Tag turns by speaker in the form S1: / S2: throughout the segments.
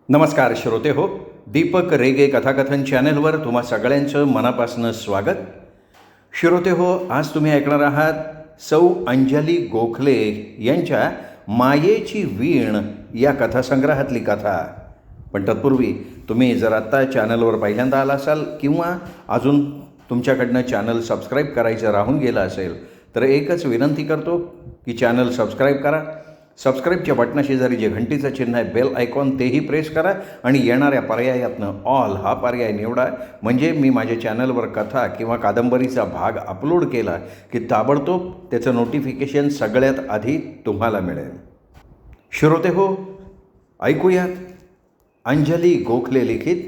S1: नमस्कार श्रोते हो, दीपक रेगे कथाकथन चॅनलवर तुम्हा सगळ्यांचं मनापासून स्वागत. श्रोते हो, आज तुम्ही ऐकणार आहात सौ अंजली गोखले यांच्या मायेची वीण या कथासंग्रहातली कथा. पण तत्पूर्वी तुम्ही जर आत्ता चॅनलवर पहिल्यांदा आला असाल किंवा अजून तुमच्याकडनं चॅनल सबस्क्राईब करायचं राहून गेलं असेल तर एकच विनंती करतो की चॅनल सबस्क्राईब करा. सबस्क्राईबच्या बटनाशी जरी जे घंटीचं चिन्ह आहे बेल आयकॉन तेही प्रेस करा आणि येणाऱ्या पर्यायातनं ऑल हा पर्याय निवडा. म्हणजे मी माझ्या चॅनलवर कथा किंवा कादंबरीचा भाग अपलोड केला की ताबडतोब त्याचं नोटिफिकेशन सगळ्यात आधी तुम्हाला मिळेल. श्रोते हो, ऐकूयात अंजली गोखले लिखित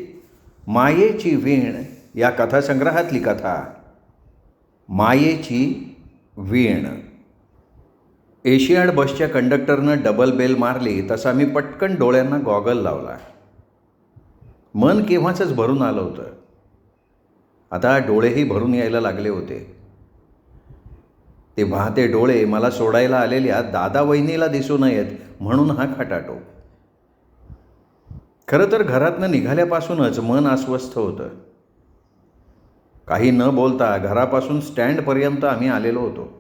S1: मायेची वीण या कथासंग्रहातली कथा. मायेची वीण. एशियाड बसच्या कंडक्टरनं डबल बेल मारली तसा मी पटकन डोळ्यांना गॉगल लावला. मन केव्हाचंच भरून आलं होतं. आता डोळेही भरून यायला लागले होते. ते वाहते डोळे मला सोडायला आलेल्या दादा वहिनीला दिसू नयेत म्हणून हा खटाटो. खरं तर घरातनं निघाल्यापासूनच मन अस्वस्थ होतं. काही न बोलता घरापासून स्टँडपर्यंत आम्ही आलेलो होतो.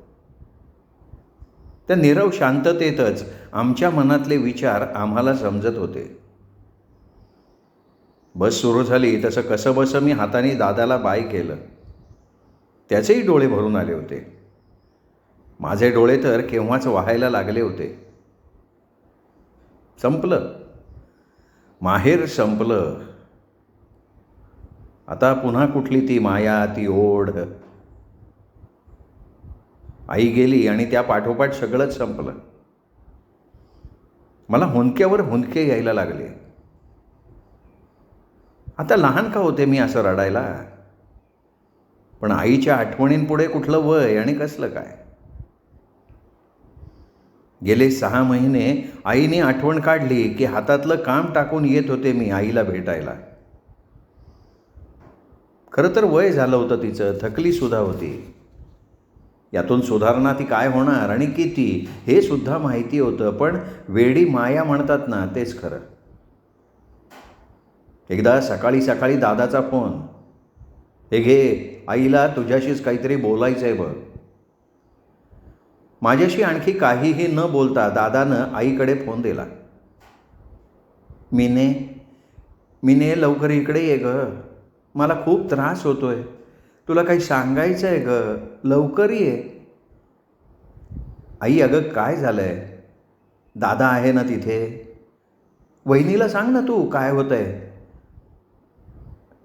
S1: त्या नीरव शांततेतच आमच्या मनातले विचार आम्हाला समजत होते. बस सुरू झाली तसं कसंबसं मी हाताने दादाला बाय केलं. त्याचेही डोळे भरून आले होते. माझे डोळे तर केव्हाच वाहायला लागले होते. संपलं. माहेर संपलं. आता पुन्हा कुठली ती माया, ती ओढ. आई गेली आणि त्या पाठोपाठ सगळंच संपलं. मला हुंदक्यावर हुंदके यायला लागले. आता लहान का होते मी असं रडायला? पण आईच्या आठवणींपुढे कुठलं वय आणि कसलं काय? गेले 6 महिने आईने आठवण काढली की हातातलं काम टाकून येत होते मी आईला भेटायला. खरं तर वय झालं होतं तिचं, थकली सुद्धा होती. यातून सुधारणा ती काय होणार आणि किती हे सुद्धा माहिती होतं. पण वेडी माया म्हणतात ना, तेच खरं. एकदा सकाळी सकाळी दादाचा फोन. हे घे, आईला तुझ्याशीच काहीतरी बोलायचं आहे बघ. माझ्याशी आणखी काहीही न बोलता दादानं आईकडे फोन दिला. मीने लवकर इकडे ये ग, मला खूप त्रास होतोय. तुला काही सांगायचं आहे ग, लवकर ये. आई, अगं काय झालंय? दादा आहे ना तिथे? वहिनीला सांग ना तू काय होतंय.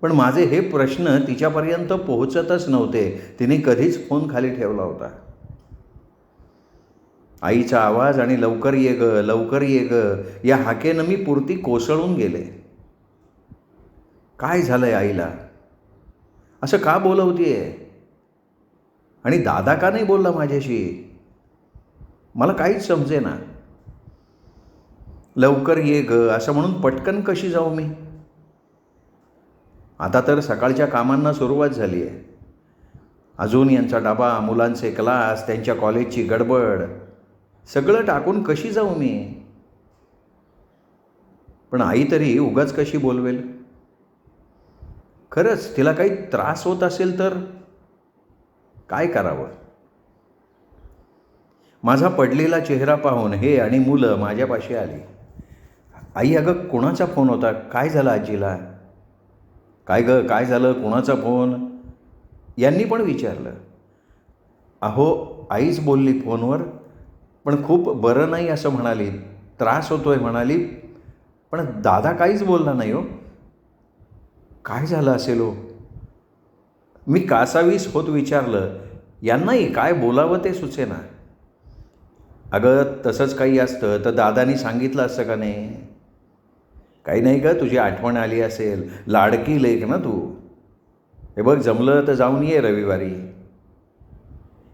S1: पण माझे हे प्रश्न तिच्यापर्यंत पोहोचतच नव्हते. तिने कधीच फोन खाली ठेवला होता. आईचा आवाज आणि लवकर ये ग, लवकर ये ग या हाकेनं मी पुरती कोसळून गेले. काय झालंय आईला? असं का बोलवतीये? आणि दादा का नाही बोलला माझ्याशी? मला काहीच समजेना. लवकर ये ग असं म्हणून पटकन कशी जाऊ मी? आता तर सकाळच्या कामांना सुरुवात झाली आहे. अजून यांचा डबा, मुलांचे क्लास, त्यांच्या कॉलेजची गडबड, सगळं टाकून कशी जाऊ मी? पण आई तरी उगाच कशी बोलवेल? खरंच तिला काही त्रास होत असेल तर काय करावं? माझा पडलेला चेहरा पाहून हे आणि मुलं माझ्यापाशी आली. आई, अगं कुणाचा फोन होता? काय झालं आजीला? काय ग, काय झालं? कुणाचा फोन? यांनी पण विचारलं. अहो, आईच बोलली फोनवर, पण खूप बरं नाही असं म्हणाली. त्रास होतोय म्हणाली. पण दादा काहीच बोलला नाही हो. काय झालं असेल हो? मी कासावीस होत विचारलं. यांनाही काय बोलावं ते सुचेना. अगं तसंच काही असतं तर दादानी सांगितलं असतं का नाही? काही नाही ग, तुझी आठवण आली असेल. लाडकी लेक ना तू. हे बघ, जमलं तर जाऊन ये रविवारी.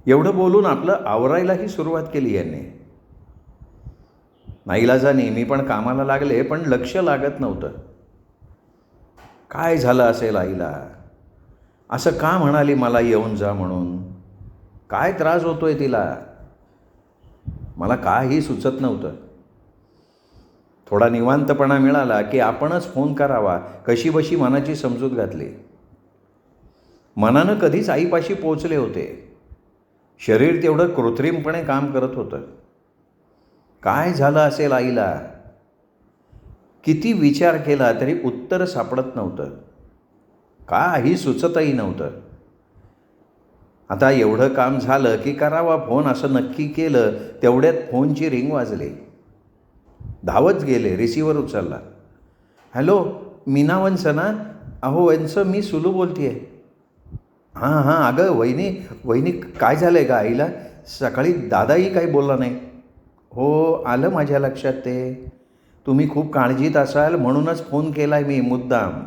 S1: एवढं बोलून आपलं आवरायलाही सुरुवात केली यांनी. नाईलाजाने मी पण कामाला लागले, पण लक्ष लागत नव्हतं. काय झालं असेल आईला? असं का म्हणाली मला येऊन जा म्हणून? काय त्रास होतोय तिला? मला काही सुचत नव्हतं. थोडा निवांतपणा मिळाला की आपणच फोन करावा, कशीबशी मनाची समजूत घातली. मनानं कधीच आईपाशी पोचले होते. शरीर तेवढं कृत्रिमपणे काम करत होतं. काय झालं असेल आईला? किती विचार केला तरी उत्तर सापडत नव्हतं. काही सुचतही नव्हतं. आता एवढं काम झालं की करावा फोन असं नक्की केलं. तेवढ्यात फोनची रिंग वाजली. धावत गेले, रिसिव्हर उचलला. हॅलो, मीना वंस ना? अहो वंस, मी सुलू बोलते आहे. हां, अगं वहिनी काय झालं आहे का आईला? सकाळी दादाही काही बोलला नाही. हो, आलं माझ्या लक्षात ते. तुम्ही खूप काळजीत असाल म्हणूनच फोन केला आहे मी मुद्दाम.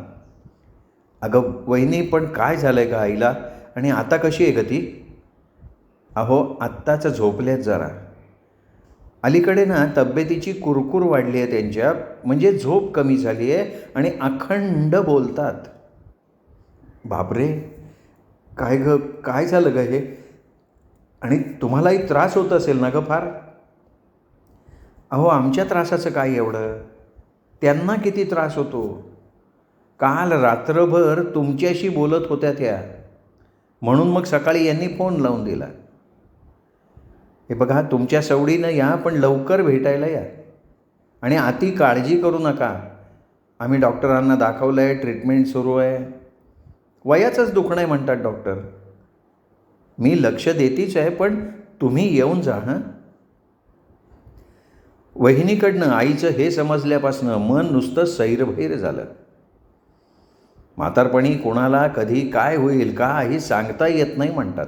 S1: अगं वहिनी, पण काय झालं आहे का आईला? आणि आता कशी आहे गं ती? अहो, आत्ताच झोपल्यात जरा. अलीकडे ना तब्येतीची कुरकुर वाढली आहे त्यांच्या, म्हणजे झोप कमी झाली आहे आणि अखंड बोलतात. बापरे, काय झालं गं हे? आणि तुम्हालाही त्रास होत असेल ना गं फार? अहो, आमच्या त्रासाचं काय एवढं? त्यांना किती त्रास होतो. काल रात्रभर तुमच्याशी बोलत होत्या त्या, म्हणून मग सकाळी यांनी फोन लावून दिला. हे बघा, तुमच्या सवडीनं या, पण लवकर भेटायला या आणि अति काळजी करू नका. आम्ही डॉक्टरांना दाखवलं आहे, ट्रीटमेंट सुरू आहे. वयाचंच दुखणं आहे म्हणतात डॉक्टर. मी लक्ष देतीच आहे, पण तुम्ही येऊन जा. वहिनीकडनं आईचं हे समजल्यापासनं मन नुसतं सैरभैर झालं. म्हातारपणी कोणाला कधी काय होईल काही सांगता येत नाही म्हणतात.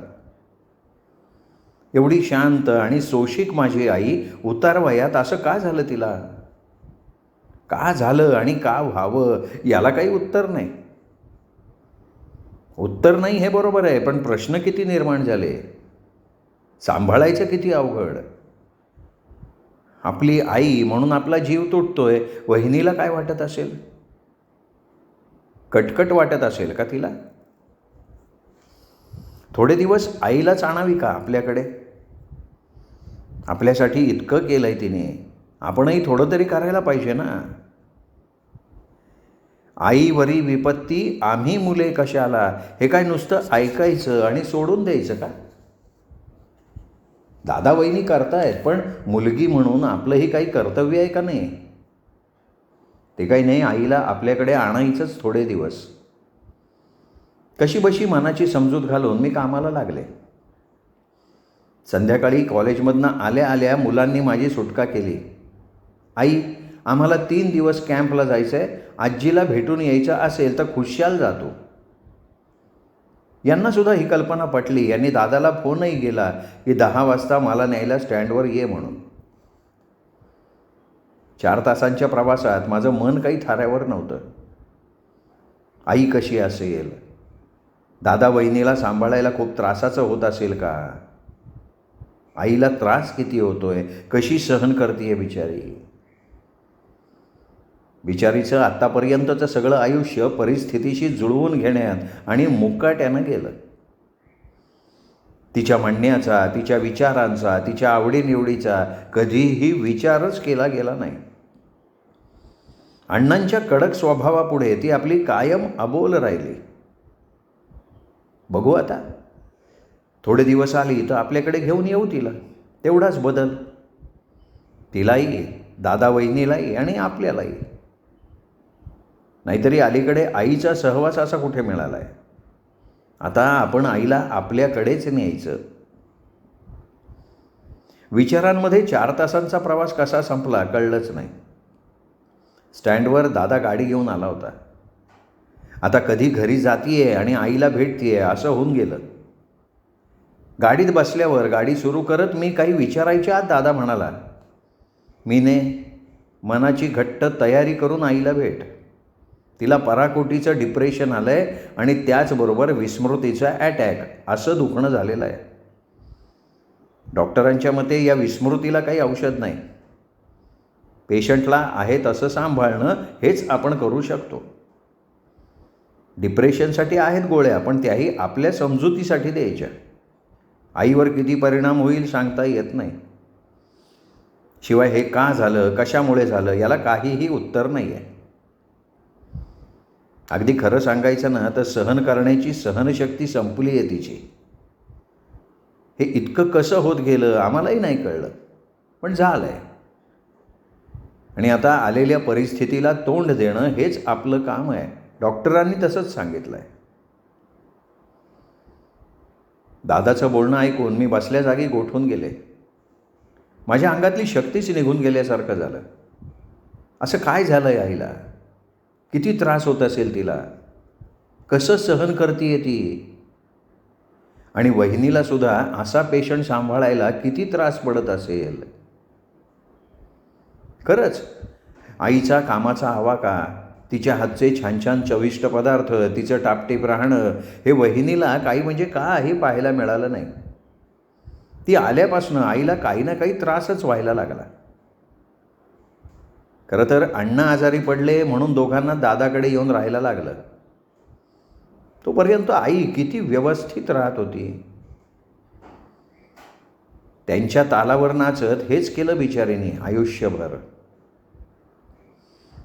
S1: एवढी शांत आणि सोशिक माझी आई उतार वयात असं का झालं तिला? का झालं आणि का व्हावं याला काही उत्तर नाही. उत्तर नाही हे बरोबर आहे, पण प्रश्न किती निर्माण झाले. सांभाळायचं किती अवघड. आपली आई म्हणून आपला जीव तुटतोय. वहिनीला काय वाटत असेल? कटकट वाटत असेल का तिला? थोडे दिवस आईलाच आणावी का आपल्याकडे? आपल्यासाठी इतकं केलं आहे तिने, आपणही थोडं तरी करायला पाहिजे ना. आईवरी विपत्ती आम्ही मुले कशाला, हे काय नुसतं ऐकायचं आणि सोडून द्यायचं का? दादा वहिनी करतायत, पण मुलगी म्हणून आपलंही काही कर्तव्य आहे का नाही? ते काही नाही, आईला आपल्याकडे आणायचंच थोडे दिवस. कशीबशी मनाची समजूत घालून मी कामाला लागले. संध्याकाळी कॉलेजमधनं आल्या आल्या मुलांनी माझी सुटका केली. आई, आम्हाला 3 दिवस कॅम्पला जायचं आहे, आजीला भेटून यायचं असेल तर खुशाल जातो. यांनासुद्धा ही कल्पना पटली. यांनी दादाला फोनही केला की 10 वाजता मला न्यायला स्टँडवर ये म्हणून. 4 तासांच्या प्रवासात माझं मन काही थाऱ्यावर नव्हतं. आई कशी असेल? दादा वहिनीला सांभाळायला खूप त्रासाचं होत असेल का? आईला त्रास किती होतोय, कशी सहन करते बिचारी. बिचारीचं आत्तापर्यंतचं सगळं आयुष्य परिस्थितीशी जुळवून घेण्यात आणि मुकाट्यानं गेलं. तिच्या म्हणण्याचा, तिच्या विचारांचा, तिच्या आवडीनिवडीचा कधीही विचारच केला गेला नाही. अण्णांच्या कडक स्वभावापुढे ती आपली कायम अबोल राहिली. बघू आता, थोडे दिवस आली तर आपल्याकडे घेऊन येऊ तिला. तेवढाच बदल. तिलाही, दादा वहिनीलाही आणि आपल्यालाही. नाहीतरी अलीकडे आईचा सहवास असा कुठे मिळाला आहे. आता आपण आईला आपल्याकडेच न्यायचं. विचारांमध्ये 4 तासांचा प्रवास कसा संपला कळलंच नाही. स्टँडवर दादा गाडी घेऊन आला होता. आता कधी घरी जातीये आणि आईला भेटतीये असं होऊन गेलं. गाडीत बसल्यावर गाडी सुरू करत मी काही विचारायच्या आत दादा म्हणाला, मीने, मनाची घट्ट तयारी करून आईला भेट. तिला पराकोटीचं डिप्रेशन आलं आहे आणि त्याचबरोबर विस्मृतीचा अटॅक असं दुखणं झालेलं आहे. डॉक्टरांच्या मते या विस्मृतीला काही औषध नाही. पेशंटला आहे तसं सांभाळणं हेच आपण करू शकतो. डिप्रेशनसाठी आहेत गोळ्या, पण त्याही आपल्या समजुतीसाठी द्यायच्या. आईवर किती परिणाम होईल सांगता येत नाही. शिवाय हे का झालं, कशामुळे झालं, याला काहीही उत्तर नाही आहे. अगदी खरं सांगायचं ना तर सहन करण्याची सहनशक्ती संपली आहे तिची. हे इतकं कसं होत गेलं आम्हालाही नाही कळलं, पण झालं आहे. आणि आता आलेल्या परिस्थितीला तोंड देणं हेच आपलं काम आहे. डॉक्टरांनी तसंच सांगितलं आहे. दादाचं बोलणं ऐकून मी बसल्या जागी गोठून गेले. माझ्या अंगातली शक्तीच निघून गेल्यासारखं झालं. असं काय झालं आहे आईला? किती त्रास होत असेल तिला? कसं सहन करतीये ती? आणि वहिनीला सुद्धा असा पेशंट सांभाळायला किती त्रास पडत असेल? खरंच आईचा कामाचा आवाका, तिच्या हातचे छान छान चविष्ट पदार्थ, तिचं टापटीप राहणं हे वहिनीला काही म्हणजे काही पाहायला मिळालं नाही. ती आल्यापासून आईला काही ना काही त्रासच व्हायला लागला. खरं तर अण्णा आजारी पडले म्हणून दोघांना दादाकडे येऊन राहायला लागलं. तोपर्यंत आई किती व्यवस्थित राहत होती. त्यांच्या तालावर नाचत हेच केलं बिचारीने आयुष्यभर.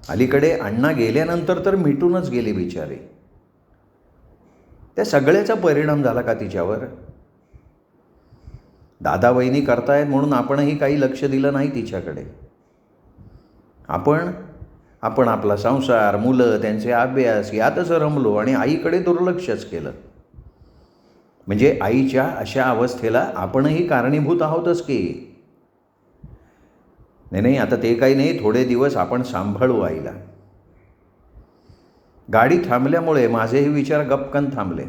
S1: अलीकडे अण्णा गेल्यानंतर तर मिटूनच गेली बिचारी. त्या सगळ्याचा परिणाम झाला का तिच्यावर? दादा वहिनी करतायत म्हणून आपणही काही लक्ष दिलं नाही तिच्याकडे. आपण आपला संसार, मुलं, त्यांचे अभ्यास यातच रमलो आणि आईकडे दुर्लक्षच केलं. म्हणजे आईच्या अशा अवस्थेला आपणही कारणीभूत आहोतच की. नाही, आता ते काही नाही, थोडे दिवस आपण सांभाळू आईला. गाडी थांबल्यामुळे माझेही विचार गपकन थांबले.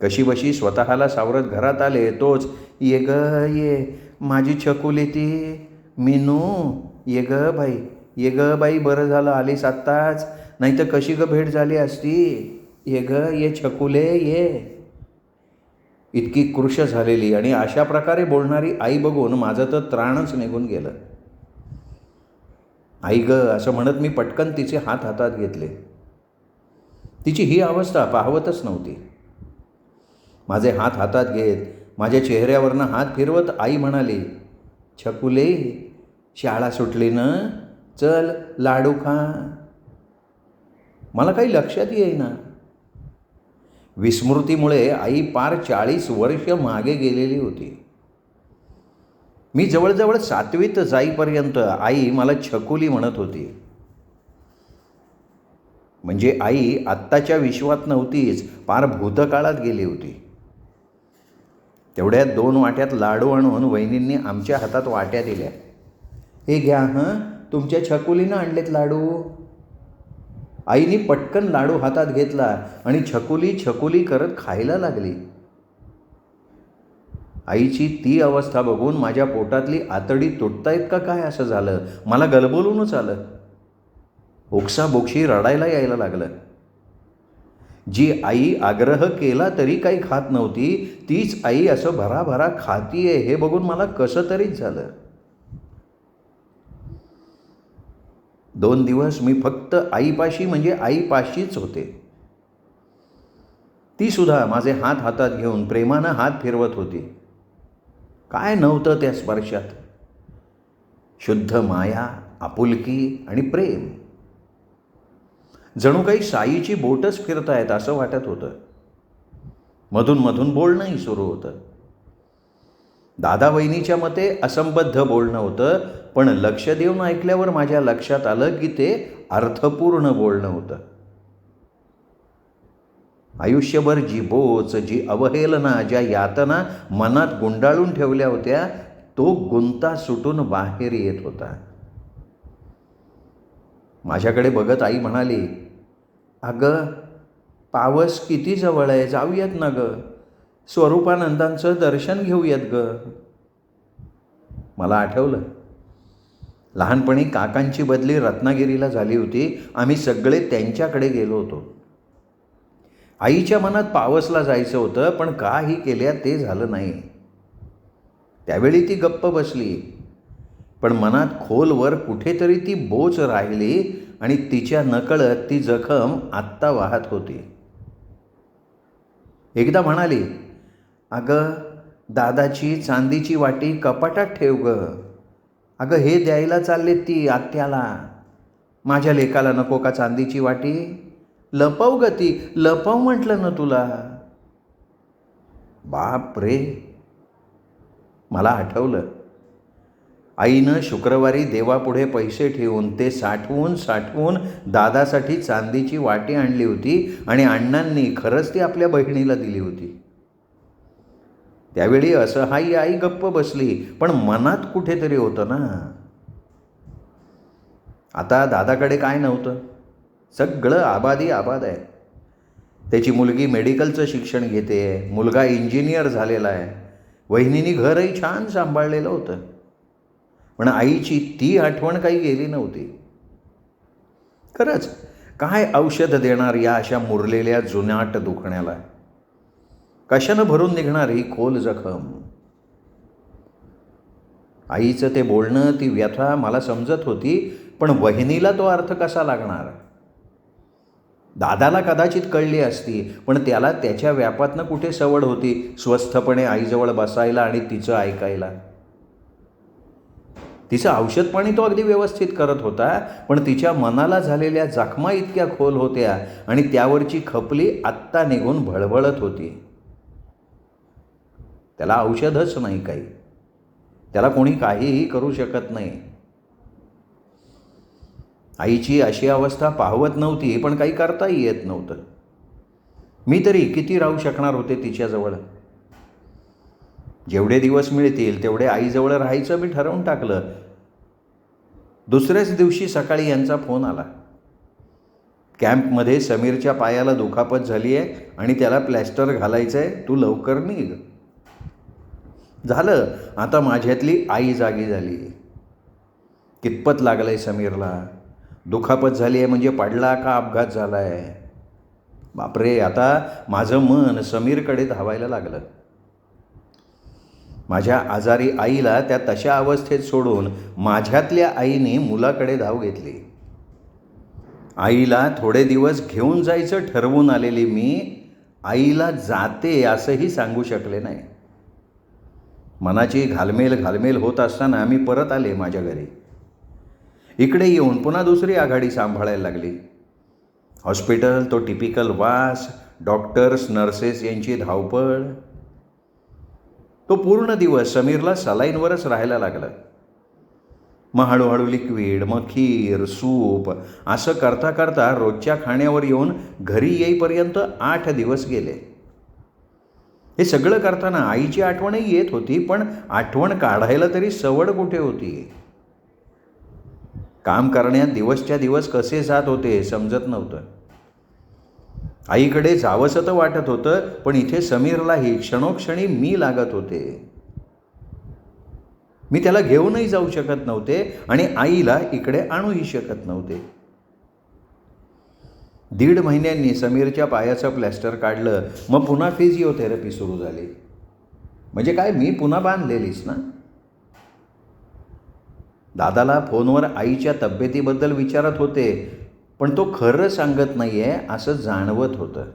S1: कशीबशी स्वतःला सावरत घरात आले तोच ये ग ये माझी छकुली ती मीनू, ये ग बाई बरं झालं आलीस आत्ताच, नाही तर कशी ग भेट झाली असती, ये ग ये छकुले ये. इतकी कृश झालेली आणि अशा प्रकारे बोलणारी आई बघून माझं तर त्राणच निघून गेलं. आई ग असं म्हणत मी पटकन तिचे हात हातात घेतले. तिची ही अवस्था पाहवतच नव्हती. माझे हात हातात घेत माझ्या चेहऱ्यावरनं हात फिरवत आई म्हणाली, छकुले शाळा सुटली ना, चल लाडू खा. मला काही लक्षात येईना. विस्मृतीमुळे आई पार 40 वर्ष मागे गेलेली होती. मी जवळजवळ 7वीत जाईपर्यंत आई मला छकुली म्हणत होती. म्हणजे आई आत्ताच्या विश्वात नव्हतीच, पार भूतकाळात गेली होती. तेवढ्यात 2 वाट्यात लाडू आणून वहिनींनी आमच्या हातात वाट्या दिल्या. हे घ्या तुमच्या छकुलीनं आणलेत लाडू. आईने पटकन लाडू हातात घेतला आणि छकुली छकुली करत खायला लागली. आईची ती अवस्था बघून माझ्या पोटातली आतडी तुटतायत का काय असं झालं. मला गलबलूनच आलं. ओक्साबोक्षी रडायला यायला लागलं. जी आई आग्रह केला तरी काही खात नव्हती, तीच आई असं भराभरा खातीये हे बघून मला कसं तरीच झालं. 2 दिवस मी फक्त आईपाशी म्हणजे आईपाशीच होते. ती सुद्धा माझे हात हातात घेऊन प्रेमानं हात फिरवत होती. काय नव्हतं त्या स्पर्शात? शुद्ध माया, आपुलकी आणि प्रेम. जणू काही साईची बोटच फिरतायत असं वाटत होतं. मधून मधून बोलणंही सुरू होतं. दादा वहिनीच्या मते असंबद्ध बोलणं होतं, पण लक्ष देऊन ऐकल्यावर माझ्या लक्षात आलं की ते अर्थपूर्ण बोलणं होतं. आयुष्यभर जी बोच, जी अवहेलना, ज्या यातना मनात गुंडाळून ठेवल्या होत्या, तो गुंता सुटून बाहेर येत होता. माझ्याकडे बघत आई म्हणाली, अगं पावस किती जवळ आहे, जाऊयात ना ग, स्वरूपानंदांचं दर्शन घेऊयात ग. मला आठवलं, लहानपणी काकांची बदली रत्नागिरीला झाली होती. आम्ही सगळे त्यांच्याकडे गेलो होतो. आईच्या मनात पावसला जायचं होतं, पण काही केल्या ते झालं नाही. त्यावेळी ती गप्प बसली, पण मनात खोलवर कुठेतरी ती बोच राहिली आणि तिच्या नकळत ती जखम आत्ता वाहत होती. एकदा म्हणाली, अगं दादाची चांदीची वाटी कपाटात ठेव ग, अगं हे द्यायला चालले ती आत्याला. माझ्या लेकाला नको का चांदीची वाटी? लपव ग ती, लपव म्हटलं ना तुला. बाप रे. मला आठवलं, आईनं शुक्रवारी देवापुढे पैसे ठेवून ते साठवून दादासाठी चांदीची वाटी आणली होती आणि अण्णांनी खरंच ती आपल्या बहिणीला दिली होती. त्यावेळी असहाय्य आई गप्प बसली, पण मनात कुठेतरी होतं ना. आता दादाकडे काय नव्हतं, सगळं आबाद आहे. त्याची मुलगी मेडिकलचं शिक्षण घेते, मुलगा इंजिनियर झालेला आहे, वहिनीनी घरही छान सांभाळलेलं होतं. पण आईची ती आठवण काही गेली नव्हती. खरंच काय औषध देणार या अशा मुरलेल्या जुनाट दुखण्याला? कशानं भरून निघणार ही खोल जखम? आईचं ते बोलणं, ती व्यथा मला समजत होती, पण वहिनीला तो अर्थ कसा लागणार? दादाला कदाचित कळली असती, पण त्याला त्याच्या व्यापातनं कुठे सवड होती स्वस्थपणे आईजवळ बसायला आणि तिचं ऐकायला. तिचं औषध पाणी तो अगदी व्यवस्थित करत होता, पण तिच्या मनाला झालेल्या जखमा इतक्या खोल होत्या आणि त्यावरची खपली आत्ता निघून भळभळत होती. त्याला औषधच नाही काही, त्याला कोणी काहीही करू शकत नाही. आईची अशी अवस्था पाहवत नव्हती, पण काही करताही येत नव्हतं. मी तरी किती राहू शकणार होते तिच्याजवळ? जेवढे दिवस मिळतील तेवढे आईजवळ राहायचं मी ठरवून टाकलं. दुसऱ्याच दिवशी सकाळी यांचा फोन आला. कॅम्पमध्ये समीरच्या पायाला दुखापत झाली आहे आणि त्याला प्लॅस्टर घालायचं आहे, तू लवकर निघ. झालं, आता माझ्यातली आई जागी झाली. कितपत लागलंय समीरला? दुखापत झाली आहे म्हणजे पडला का अपघात झाला आहे? बापरे, आता माझं मन समीरकडे धावायला लागलं. माझ्या आजारी आईला त्या तशा अवस्थेत सोडून माझ्यातल्या आईने मुलाकडे धाव घेतली. आईला थोडे दिवस घेऊन जायचं ठरवून आलेली मी आईला जाते असंही सांगू शकले नाही. मनाची घालमेल होत असताना मी परत आले माझ्या घरी. इकडे येऊन पुन्हा दुसरी आघाडी सांभाळायला लागली. हॉस्पिटल, तो टिपिकल वास, डॉक्टर्स नर्सेस यांची धावपळ. तो पूर्ण दिवस समीरला सलाईनवरच राहायला लागलं. मग हळूहळू लिक्विड, मग खीर, सूप असं करता करता रोजच्या खाण्यावर येऊन घरी येईपर्यंत 8 दिवस गेले. हे सगळं करताना आईची आठवणही येत होती, पण आठवण काढायला तरी सवड कुठे होती? काम करण्यात दिवसच्या दिवस कसे जात होते समजत नव्हतं. आईकडे जावंसं तर वाटत होतं, पण इथे समीरलाही क्षणोक्षणी मी लागत होते. मी त्याला घेऊनही जाऊ शकत नव्हते आणि आईला इकडे आणूही शकत नव्हते. 1.5 महिन्यांनी समीरच्या पायाचं प्लॅस्टर काढलं. मग पुन्हा फिजिओथेरपी सुरू झाली. म्हणजे काय, मी पुन्हा बांधलेलीच ना. दादाला फोनवर आईच्या तब्येतीबद्दल विचारत होते, पण तो खरं सांगत नाही आहे असं जाणवत होतं.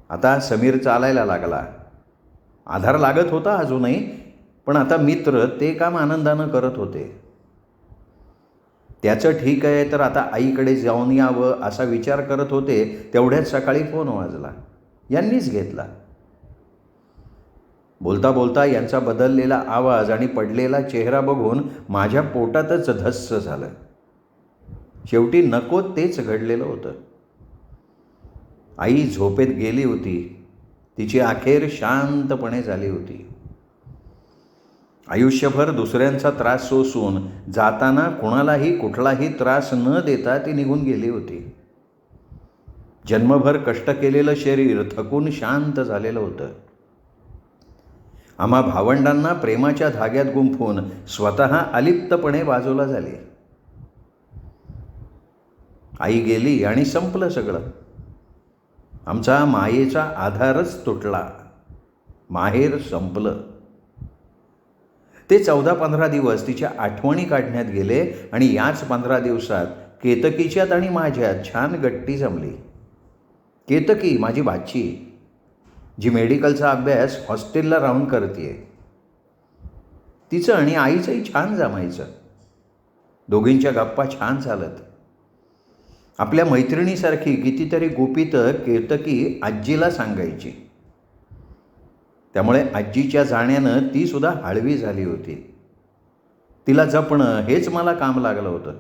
S1: आता समीर चालायला लागला. आधार लागत होता अजूनही, पण आता मित्र ते काम आनंदानं करत होते. त्याचं ठीक आहे तर आता आईकडे जाऊन यावं असा विचार करत होते. तेवढ्यात सकाळी फोन वाजला. यांनीच घेतला. बोलता बोलता यांचा बदललेला आवाज आणि पडलेला चेहरा बघून माझ्या पोटातच धस्स झालं. शेवटी नको तेच घडलेलं होतं. आई झोपेत गेली होती. तिची अखेर शांतपणे झाली होती. आयुष्यभर दुसऱ्यांचा त्रास सोसून जाताना कुणालाही कुठलाही त्रास न देता ती निघून गेली होती. जन्मभर कष्ट केलेलं शरीर थकून शांत झालेलं होतं. आम्हा भावंडांना प्रेमाच्या धाग्यात गुंफून स्वतः अलिप्तपणे बाजूला झाली. आई गेली आणि संपलं सगळं. आमचा मायेचा आधारच तुटला. माहेर संपलं. ते 14-15 दिवस तिच्या आठवणी काढण्यात गेले आणि याच 15 दिवसात केतकीच्यात आणि माझ्यात छान गट्टी जमली. केतकी माझी भाची, जी मेडिकलचा अभ्यास हॉस्टेलला राहून करते. तिचं आणि आईचंही छान जमायचं. दोघींच्या गप्पा छान चालत. आपल्या मैत्रिणीसारखी कितीतरी गुपितं केतकी आजीला सांगायची. त्यामुळे आजीच्या जाण्यानं ती सुद्धा हळवी झाली होती. तिला जपणं हेच मला काम लागलं होतं.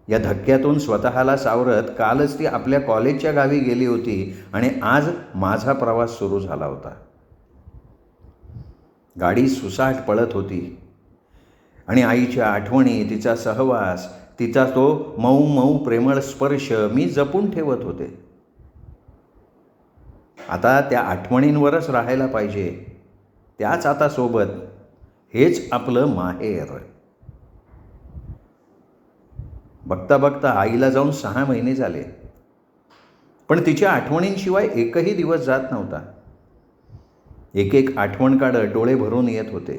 S1: या धक्क्यातून स्वतःला सावरत कालच ती आपल्या कॉलेजच्या गावी गेली होती आणि आज माझा प्रवास सुरू झाला होता. गाडी सुसाट पळत होती आणि आईच्या आठवणी, तिचा सहवास, तिचा तो मऊ मऊ प्रेमळ स्पर्श मी जपून ठेवत होते. आता त्या आठवणींवरच राहायला पाहिजे. त्याच आता सोबत. हेच आपलं माहेर. बघता बघता आईला जाऊन 6 महिने झाले, पण तिच्या आठवणींशिवाय एकही दिवस जात नव्हता. एक एक आठवण काढत डोळे भरून येत होते.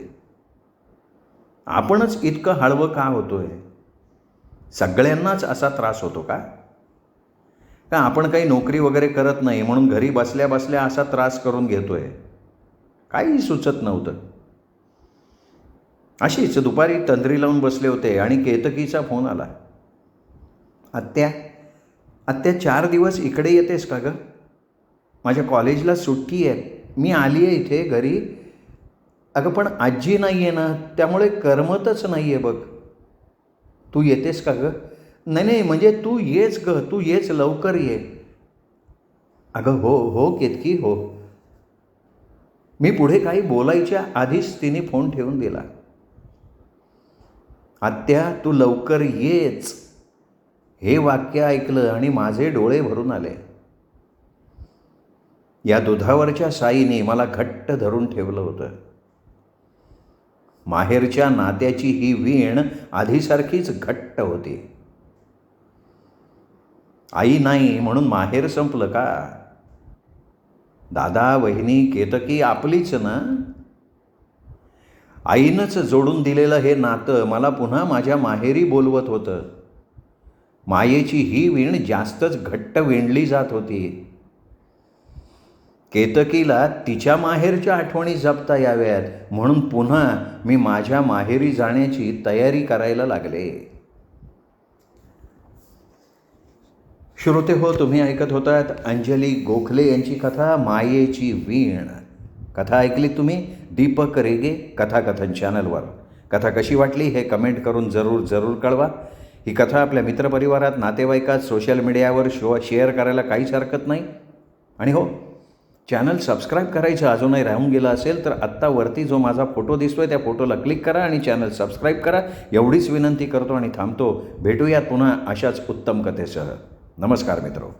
S1: आपणच इतकं हळवं का होतोय? सगळ्यांनाच असा त्रास होतो का? का आपण काही नोकरी वगैरे करत नाही म्हणून घरी बसल्या बसल्या असा त्रास करून घेतोय? काही सुचत नव्हतं. अशीच दुपारी तंद्री लावून बसले होते आणि केतकीचा फोन आला. आत्या 4 दिवस इकडे येतेस का गं? माझ्या कॉलेजला सुट्टी आहे, मी आली आहे इथे घरी. अगं पण आजी नाही आहे ना, त्यामुळे करमतच नाही आहे बघ. तू येतेस का गं? नाही म्हणजे तू येच गं, तू येच, लवकर ये. अगं हो केतकी हो. मी पुढे काही बोलायच्या आधीच तिने फोन ठेवून दिला. आत्या तू लवकर येच, हे वाक्य ऐकलं आणि माझे डोळे भरून आले. या दुधावरच्या साईने मला घट्ट धरून ठेवलं होतं. माहेरच्या नात्याची ही वीण आधीसारखीच घट्ट होती. आई नाही म्हणून माहेर संपलं का? दादा, वहिनी, केतकी आपलीच ना. आईनंच जोडून दिलेलं हे नातं मला पुन्हा माझ्या माहेरी बोलवत होतं. मायेची ही वीण जास्तच घट्ट विणली जात होती. केतकीला तिच्या माहेरच्या आठवणी जपता याव्यात म्हणून पुन्हा मी माझ्या माहेरी जाण्याची तयारी करायला लागले. श्रोते हो, तुम्ही ऐकत होतात अंजली गोखले यांची कथा मायेची वीण. कथा ऐकली तुम्ही दीपक रेगे कथाकथन चॅनलवर. कथा कशी वाटली हे कमेंट करून जरूर कळवा. ही कथा आपल्या मित्रपरिवारात, नातेवाईकात, सोशल मीडियावर शेअर करायला काहीच हरकत नाही. आणि हो, चॅनल सबस्क्राईब करायचं अजूनही राहून गेलं असेल तर आत्ता वरती जो माझा फोटो दिसतोय त्या फोटोला क्लिक करा आणि चॅनल सबस्क्राईब करा. एवढीच विनंती करतो आणि थांबतो. भेटूयात पुन्हा अशाच उत्तम कथेसह. नमस्कार मित्रो.